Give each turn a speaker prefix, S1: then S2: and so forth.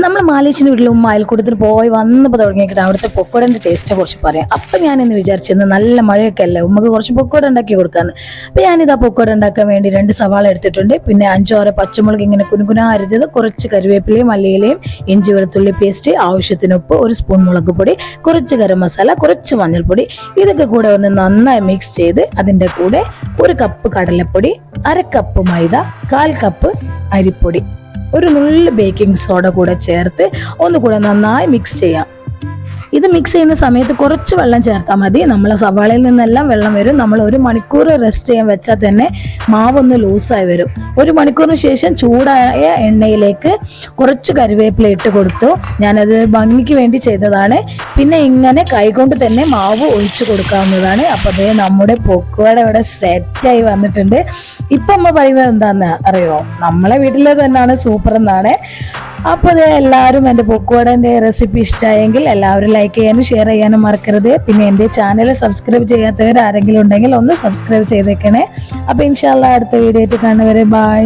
S1: നമ്മൾ മാലേച്ചിൻ്റെ വീട്ടിലും അയൽക്കൂട്ടത്തിൽ പോയി വന്നപ്പോൾ തുടങ്ങിയിട്ട് അവിടുത്തെ പൊക്കോടൻ്റെ ടേസ്റ്റിനെ കുറിച്ച് പറയാം. അപ്പം ഞാനിന്ന് വിചാരിച്ചിരുന്നു നല്ല മഴയൊക്കെ അല്ലേ, ഉമ്മക്ക് കുറച്ച് പൊക്കോട ഉണ്ടാക്കി കൊടുക്കാമെന്ന്. അപ്പം ഞാനിതാ പൊക്കോട ഉണ്ടാക്കാൻ വേണ്ടി 2 സവാള എടുത്തിട്ടുണ്ട്. പിന്നെ 5-6 പച്ചമുളക് ഇങ്ങനെ കുനുകുനാ അരിഞ്ഞത്, കുറച്ച് കറിവേപ്പിലയും മല്ലിയിലയും, ഇഞ്ചി വെളുത്തുള്ളി പേസ്റ്റ്, ആവശ്യത്തിന് ഉപ്പ്, 1 സ്പൂൺ മുളക് പൊടി, കുറച്ച് ഗരം മസാല, കുറച്ച് മഞ്ഞൾപ്പൊടി. ഇതൊക്കെ കൂടെ ഒന്ന് നന്നായി മിക്സ് ചെയ്ത് അതിൻ്റെ കൂടെ 1 കപ്പ് കടലപ്പൊടി, 1/2 കപ്പ് മൈദ, 1/4 കപ്പ് അരിപ്പൊടി, 1 നുള്ള് ബേക്കിംഗ് സോഡ കൂടെ ചേർത്ത് ഒന്നുകൂടെ നന്നായി മിക്സ് ചെയ്യാം. ഇത് മിക്സ് ചെയ്യുന്ന സമയത്ത് കുറച്ച് വെള്ളം ചേർത്താൽ മതി. നമ്മളെ സവാളയിൽ നിന്നെല്ലാം വെള്ളം വരും. നമ്മൾ 1 മണിക്കൂർ റെസ്റ്റ് ചെയ്യാൻ വെച്ചാൽ തന്നെ മാവൊന്ന് ലൂസായി വരും. 1 മണിക്കൂറിന് ശേഷം ചൂടായ എണ്ണയിലേക്ക് കുറച്ച് കറിവേപ്പില ഇട്ട് കൊടുത്തു. ഞാനത് ഭംഗിക്ക് വേണ്ടി ചെയ്തതാണ്. പിന്നെ ഇങ്ങനെ കൈകൊണ്ട് തന്നെ മാവ് ഒഴിച്ചു കൊടുക്കാവുന്നതാണ്. അപ്പോൾ അതേ നമ്മുടെ പൊക്കോട ഇവിടെ സെറ്റായി വന്നിട്ടുണ്ട്. ഇപ്പം അമ്മ പറയുന്നത് എന്താണെന്ന് അറിയോ? നമ്മളെ വീട്ടിൽ തന്നെയാണ് സൂപ്പർ എന്നാണ്. അപ്പോൾ അത് എല്ലാവരും എൻ്റെ പൊക്കോടൻ്റെ റെസിപ്പി ഇഷ്ടമായെങ്കിൽ എല്ലാവരും ലൈക്ക് ചെയ്യാനും ഷെയർ ചെയ്യാനും മറക്കരുത്. പിന്നെ എൻ്റെ ചാനൽ സബ്സ്ക്രൈബ് ചെയ്യാത്തവർ ആരെങ്കിലും ഉണ്ടെങ്കിൽ ഒന്ന് സബ്സ്ക്രൈബ് ചെയ്തേക്കണേ. അപ്പോൾ ഇൻഷാ അല്ലാഹ് അടുത്ത വീഡിയോ ആയിട്ട് കാണുന്നവരെ ബൈ.